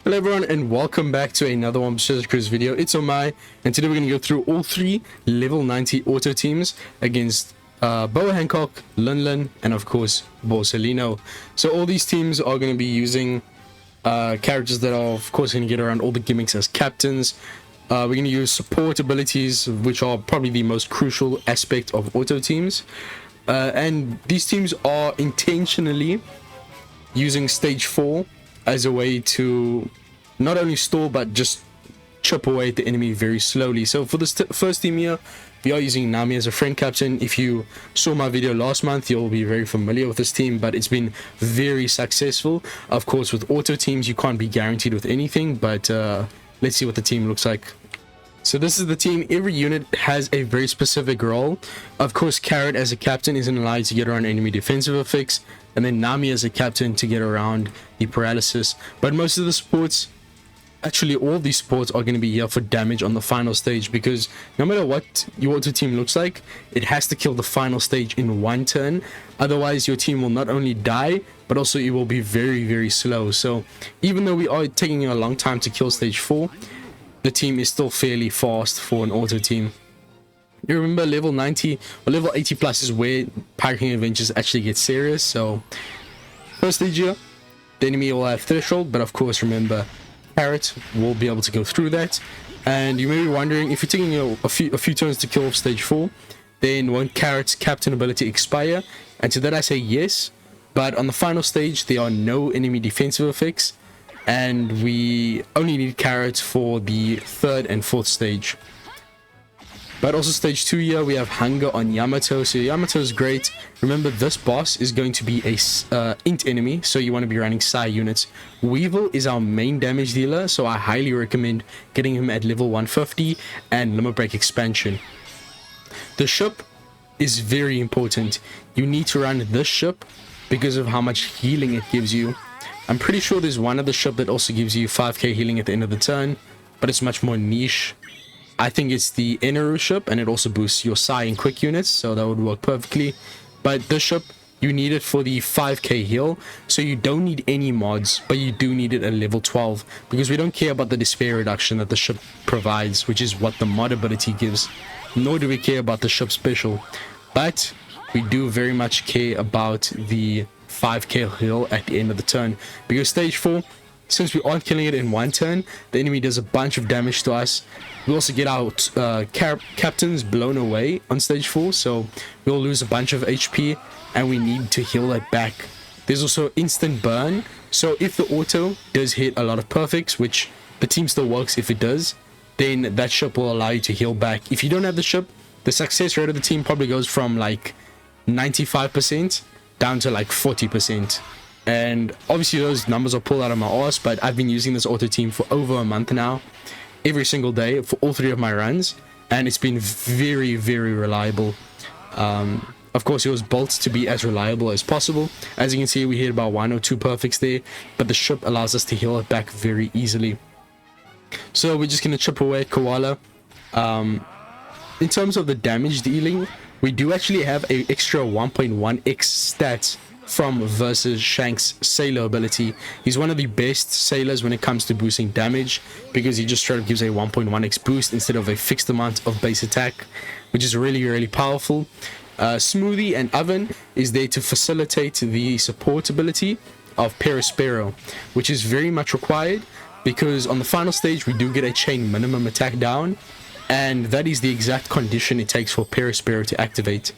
Hello everyone and welcome back to another one Cruise video. It's Omae and today we're going to go through all three level 90 auto teams against Boa Hancock, Linlin, and of course Borsalino. So all these teams are going to be using characters that are of course going to get around all the gimmicks as captains. We're going to use support abilities, which are probably the most crucial aspect of auto teams. And these teams are intentionally using stage 4 as a way to not only stall but just chip away at the enemy very slowly. So for this first team here, we are using Nami as a friend captain. If you saw my video last month, you'll be very familiar with this team, but it's been very successful. Of course, with auto teams you can't be guaranteed with anything, but let's see what the team looks like. So this is the team. Every unit has a very specific role. Of course, Carrot as a captain isn't allowed to get around enemy defensive effects, and then Nami as a captain to get around the paralysis. But most of the supports, actually all these supports, are going to be here for damage on the final stage, because no matter what your auto team looks like, it has to kill the final stage in one turn. Otherwise your team will not only die, but also it will be very, very slow. So even though we are taking a long time to kill stage 4, the team is still fairly fast for an auto team. You remember level 90 or level 80 plus is where pirating adventures actually get serious. So first stage here, the enemy will have threshold, but of course remember Carrot will be able to go through that. And you may be wondering, if you're taking a few turns to kill off stage 4, then won't Carrot's captain ability expire? And to that I say yes, but on the final stage there are no enemy defensive effects, and we only need Carrot for the third and fourth stage. But also stage 2 here, we have Hunger on Yamato. So Yamato is great. Remember, this boss is going to be a int enemy, so you want to be running Psy units. Weevil is our main damage dealer, so I highly recommend getting him at level 150 and Limit Break expansion. The ship is very important. You need to run this ship because of how much healing it gives you. I'm pretty sure there's one other ship that also gives you 5k healing at the end of the turn, but it's much more niche. I think it's the Eneru ship, and it also boosts your Psy and quick units, so that would work perfectly. But this ship, you need it for the 5k heal, so you don't need any mods, but you do need it at level 12, because we don't care about the despair reduction that the ship provides, which is what the mod ability gives, nor do we care about the ship special. But we do very much care about the 5k heal at the end of the turn, because stage 4, since we aren't killing it in one turn, the enemy does a bunch of damage to us. We also get our captains blown away on stage 4, so we'll lose a bunch of HP and we need to heal that back. There's also instant burn, so if the auto does hit a lot of perfects, which the team still works if it does, then that ship will allow you to heal back. If you don't have the ship, the success rate of the team probably goes from like 95% down to like 40%. And obviously those numbers are pulled out of my arse, but I've been using this auto team for over a month now, every single day for all 3 of my runs, and it's been very, very reliable. Of course it was built to be as reliable as possible. As you can see, we hit about 1 or 2 perfects there, but the ship allows us to heal it back very easily. So we're just going to chip away at Koala. In terms of the damage dealing, we do actually have a extra 1.1x stats from versus Shank's sailor ability. He's one of the best sailors when it comes to boosting damage, because he just straight up gives a 1.1x boost instead of a fixed amount of base attack, which is really, really powerful. Smoothie and Oven is there to facilitate the support ability of Perispero, which is very much required, because on the final stage we do get a chain minimum attack down, and that is the exact condition it takes for Perispero to activate,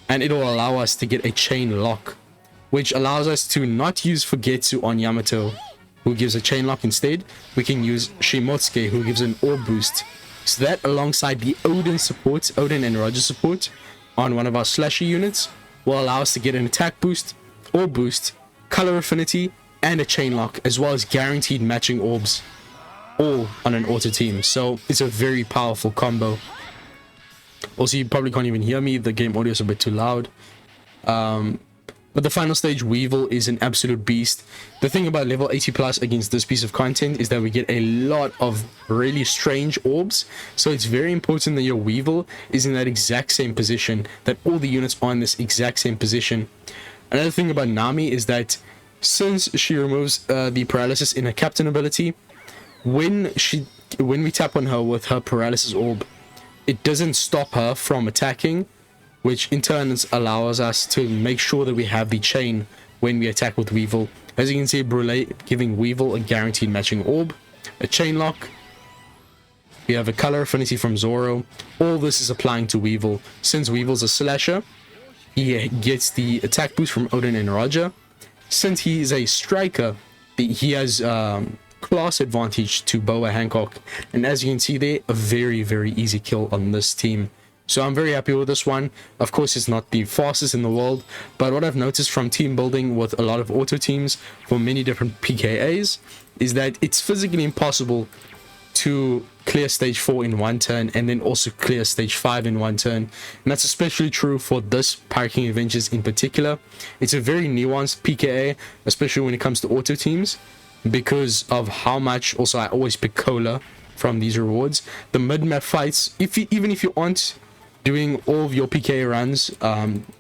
and it will allow us to get a chain lock, which allows us to not use Fugetsu on Yamato, who gives a chain lock. Instead, we can use Shimotsuke, who gives an orb boost. So that, alongside the Odin support, Odin and Roger support on one of our slasher units, will allow us to get an attack boost, orb boost, color affinity, and a chain lock, as well as guaranteed matching orbs, all on an auto team. So it's a very powerful combo. Also, you probably can't even hear me, the game audio is a bit too loud. But the final stage, Weevil, is an absolute beast. The thing about level 80 plus against this piece of content is that we get a lot of really strange orbs. So it's very important that your Weevil is in that exact same position, that all the units are in this exact same position. Another thing about Nami is that since she removes the paralysis in her captain ability, when we tap on her with her paralysis orb, it doesn't stop her from attacking, which in turn allows us to make sure that we have the chain when we attack with Weevil. As you can see, Brule giving Weevil a guaranteed matching orb, a chain lock. We have a color affinity from Zoro. All this is applying to Weevil. Since Weevil's a slasher, he gets the attack boost from Odin and Roger. Since he is a striker, he has class advantage to Boa Hancock. And as you can see there, a very, very easy kill on this team. So I'm very happy with this one. Of course, it's not the fastest in the world, but what I've noticed from team building with a lot of auto teams for many different PKAs is that it's physically impossible to clear stage 4 in one turn and then also clear stage 5 in one turn. And that's especially true for this Parking Adventures in particular. It's a very nuanced PKA, especially when it comes to auto teams, because of how much also I always pick Cola from these rewards. The mid-map fights, even if you aren't doing all of your PKA runs,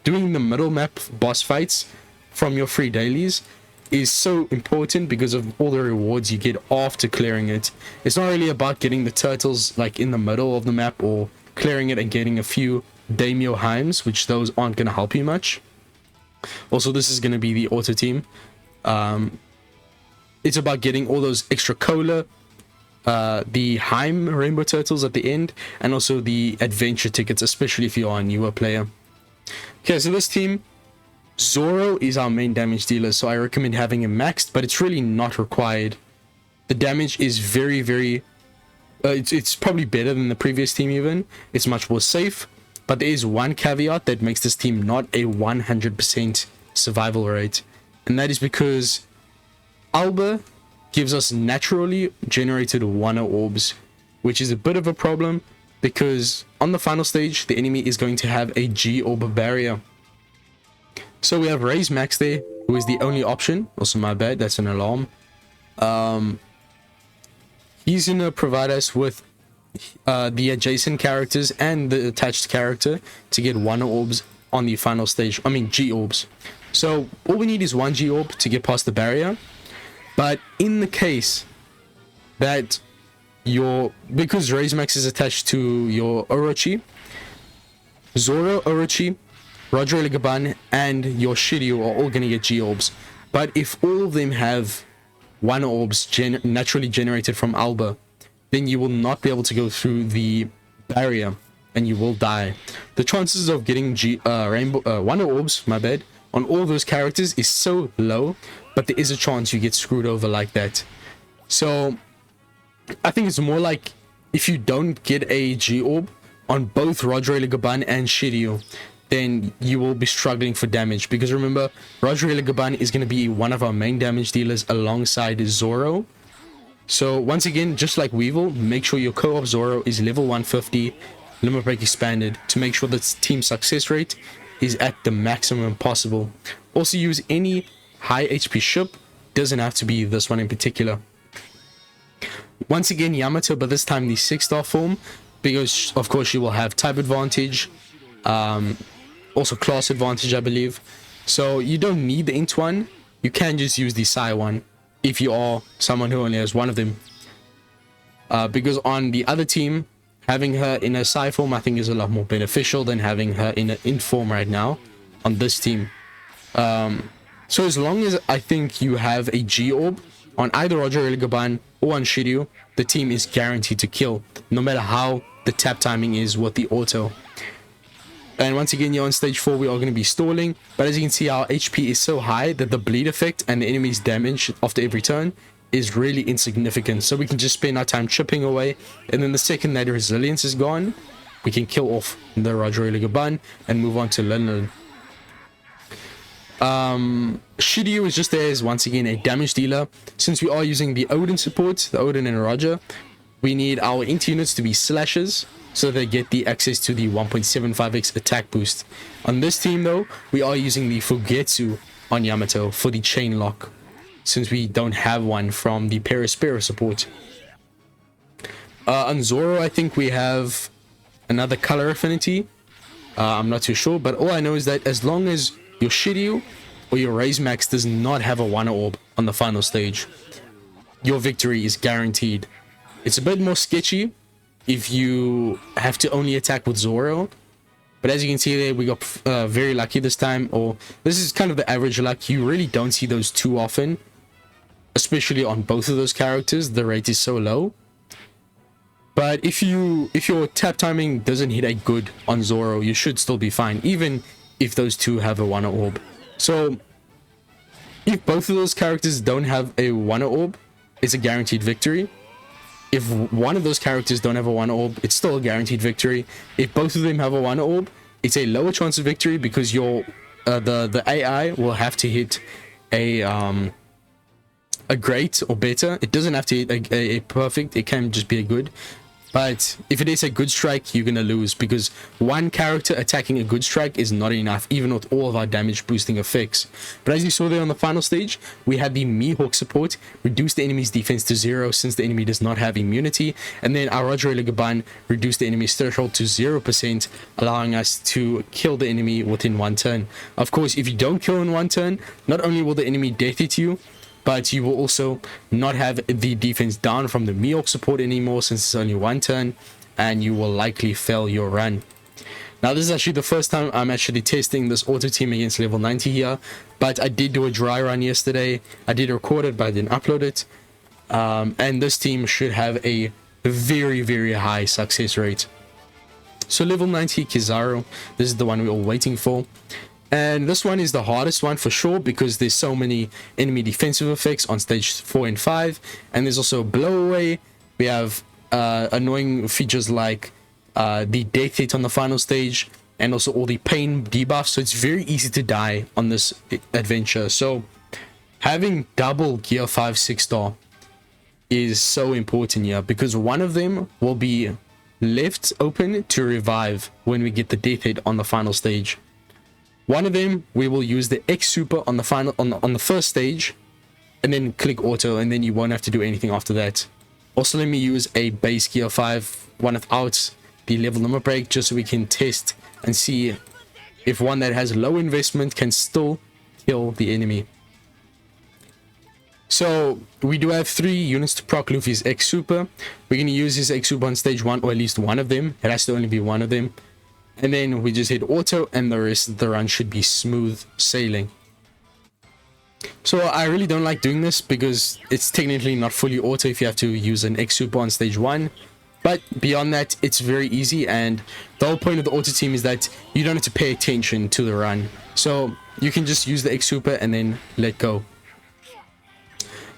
doing the middle map boss fights from your free dailies is so important because of all the rewards you get after clearing it. It's not really about getting the turtles like in the middle of the map or clearing it and getting a few daimyo heims, which those aren't going to help you much. Also, this is going to be the auto team. It's about getting all those extra cola, the Heim rainbow turtles at the end, and also the adventure tickets, especially if you are a newer player. Okay, so this team, Zoro is our main damage dealer, so I recommend having him maxed, but it's really not required. The damage is very, very it's probably better than the previous team. Even it's much more safe, but there is one caveat that makes this team not a 100% survival rate, and that is because Alba gives us naturally generated Wano orbs, which is a bit of a problem because on the final stage the enemy is going to have a G orb barrier. So we have Ray's Max there, who is the only option. Also, my bad, that's an alarm. He's gonna provide us with the adjacent characters and the attached character to get Wano orbs on the final stage. I mean G orbs. So all we need is one G orb to get past the barrier. But in the case that because Ray's Max is attached to your Orochi, Zoro, Orochi, Roger Legaban, and your Shiryu are all going to get G-Orbs. But if all of them have one orbs naturally generated from Alba, then you will not be able to go through the barrier and you will die. The chances of getting one orbs, my bad, on all those characters is so low, but there is a chance you get screwed over like that. So I think it's more like if you don't get a G-Orb on both Roger Legaban and Shiryu, then you will be struggling for damage, because remember, Roger Legaban is going to be one of our main damage dealers alongside Zoro. So once again, just like Weevil, make sure your co-op Zoro is level 150, limit break expanded, to make sure that team success rate is at the maximum possible. Also use any high HP ship, doesn't have to be this one in particular. Once again, Yamato, but this time the 6-star form, because of course you will have type advantage, also class advantage, I believe. So you don't need the int one, you can just use the psi one if you are someone who only has one of them, because on the other team, having her in a psi form I think is a lot more beneficial than having her in an int form right now on this team. So as long as I think you have a G orb on either Roger Legaban or on Shiryu, the team is guaranteed to kill, no matter how the tap timing is with the auto. And once again, you're on stage 4, we are going to be stalling, but as you can see, our HP is so high that the bleed effect and the enemy's damage after every turn is really insignificant. So we can just spend our time chipping away, and then the second that resilience is gone, we can kill off the Roger Legaban and move on to Linlin. Shiryu is just there as once again a damage dealer. Since we are using the Odin support, the Odin and Roger, we need our int units to be slashers, so they get the access to the 1.75x attack boost. On this team though, we are using the Fugetsu on Yamato for the chain lock, since we don't have one from the Perispera support. On Zoro, I think we have another color affinity. I'm not too sure, but all I know is that as long as your Shiryu or your raise max does not have a 1 orb on the final stage, your victory is guaranteed. It's a bit more sketchy if you have to only attack with Zoro, but as you can see there, we got very lucky this time, or this is kind of the average luck. You really don't see those too often, especially on both of those characters. The rate is so low. But if your tap timing doesn't hit a good on Zoro, you should still be fine, even if those two have a 1 orb. So if both of those characters don't have a 1 orb, it's a guaranteed victory. If one of those characters don't have a 1 orb, it's still a guaranteed victory. If both of them have a 1 orb, it's a lower chance of victory because your the AI will have to hit a great or better. It doesn't have to hit a perfect. It can just be a good. But if it is a good strike, you're gonna lose because one character attacking a good strike is not enough, even with all of our damage boosting effects. But as you saw there on the final stage, we had the Mihawk support reduce the enemy's defense to 0 since the enemy does not have immunity, and then our Roger Legaban reduced the enemy's threshold to 0%, allowing us to kill the enemy within 1 turn. Of course, if you don't kill in 1 turn, not only will the enemy death hit you, but you will also not have the defense down from the Mihawk support anymore since it's only 1 turn, and you will likely fail your run. Now this is actually the first time I'm actually testing this auto team against level 90 here, but I did do a dry run yesterday. I did record it, but I didn't upload it. And this team should have a very, very high success rate. So level 90 Kizaru, this is the one we're all waiting for. And this one is the hardest one for sure because there's so many enemy defensive effects on stage 4 and 5, and there's also blow away. We have annoying features like the death hit on the final stage, and also all the pain debuffs, so it's very easy to die on this adventure. So having double gear 5 6-star is so important here because one of them will be left open to revive when we get the death hit on the final stage. One of them, we will use the X super on the final on the first stage, and then click auto, and then you won't have to do anything after that. Also, let me use a base gear 5 one without the level limit break, just so we can test and see if one that has low investment can still kill the enemy. So we do have 3 units to proc Luffy's X super. We're going to use his X super on stage 1, or at least one of them. It has to only be one of them. And then we just hit auto, and the rest of the run should be smooth sailing. So I really don't like doing this because it's technically not fully auto if you have to use an X super on stage 1. But beyond that, it's very easy, and the whole point of the auto team is that you don't have to pay attention to the run. So you can just use the X super and then let go.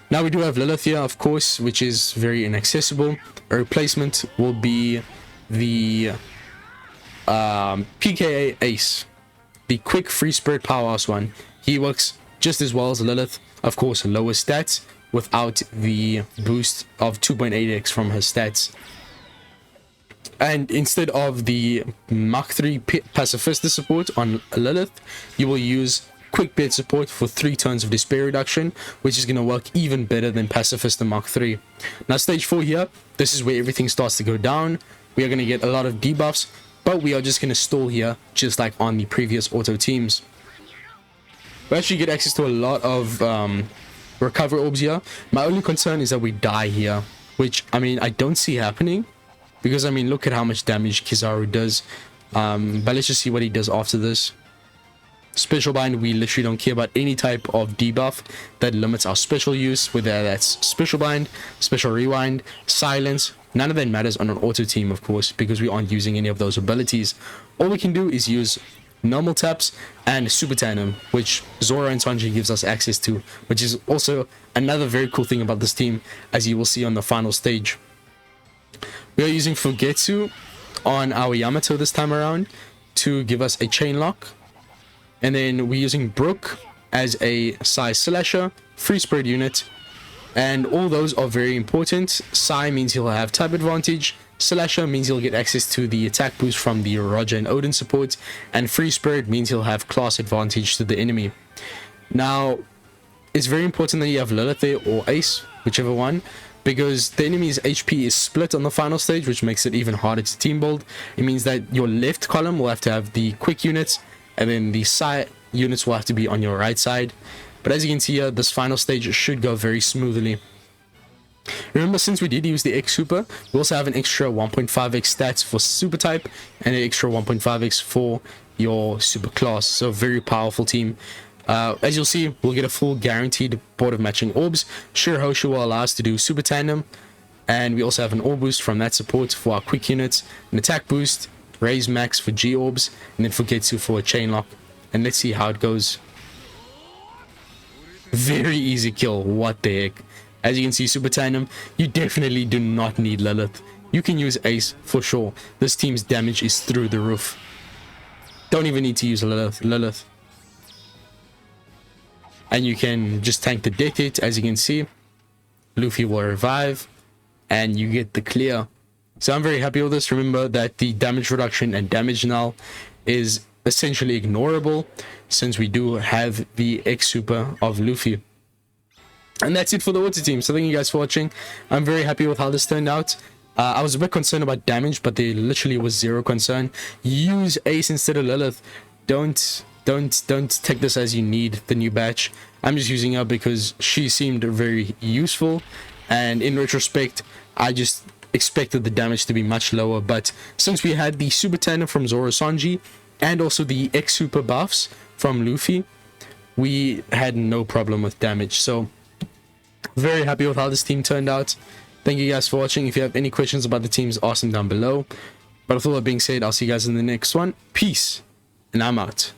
Now we do have Lilith here, of course, which is very inaccessible. A replacement will be the PKA Ace, the quick free spirit powerhouse one. He works just as well as Lilith, of course lower stats without the boost of 2.8x from her stats. And instead of the Mach 3 Pacifista support on Lilith, you will use quick bed support for 3 turns of despair reduction, which is going to work even better than Pacifista Mach 3. Now stage 4 here, this is where everything starts to go down. We are going to get a lot of debuffs, but we are just going to stall here, just like on the previous auto teams. We actually get access to a lot of recovery orbs here. My only concern is that we die here, which, I mean, I don't see happening. Because, I mean, look at how much damage Kizaru does. But let's just see what he does after this. Special Bind, we literally don't care about any type of debuff that limits our special use, whether that's Special Bind, Special Rewind, Silence. None of that matters on an auto team, of course, because we aren't using any of those abilities. All we can do is use normal taps and Super Tandem, which Zoro and Sanji gives us access to, which is also another very cool thing about this team, as you will see on the final stage. We are using Fugetsu on our Yamato this time around to give us a chain lock. And then we're using Brook as a size slasher, free spread unit. And all those are very important. Sai means he'll have type advantage. Slasher means he'll get access to the attack boost from the Roger and Odin support. And free spread means he'll have class advantage to the enemy. Now, it's very important that you have Lilith there or Ace, whichever one, because the enemy's HP is split on the final stage, which makes it even harder to team build. It means that your left column will have to have the quick units, and then the units will have to be on your right side. But as you can see here, this final stage should go very smoothly. Remember, since we did use the X Super, we also have an extra 1.5x stats for Super type and an extra 1.5x for your Super class. So very powerful team. As you'll see, we'll get a full guaranteed board of matching orbs. Shirahosha will allow us to do Super Tandem, and we also have an orb boost from that support for our quick units, an attack boost, raise max for G orbs, and then for Getsu for a chain lock. And let's see how it goes. Very easy kill, what the heck. As you can see, Super Tandem, you definitely do not need Lilith. You can use Ace for sure. This team's damage is through the roof. Don't even need to use Lilith. And you can just tank the death hit. As you can see, Luffy will revive and you get the clear. So I'm very happy with this. Remember that the damage reduction and damage null is essentially ignorable since we do have the X Super of Luffy. And that's it for the auto team. So thank you guys for watching. I'm very happy with how this turned out. I was a bit concerned about damage, but there literally was zero concern. Use Ace instead of Lilith. Don't take this as you need the new batch. I'm just using her because she seemed very useful, and in retrospect I just expected the damage to be much lower. But since we had the Super Tandem from Zoro Sanji and also the X Super buffs from Luffy, we had no problem with damage. So very happy with how this team turned out. Thank you guys for watching. If you have any questions about the teams, ask them down below. But with all that being said, I'll see you guys in the next one. Peace, and I'm out.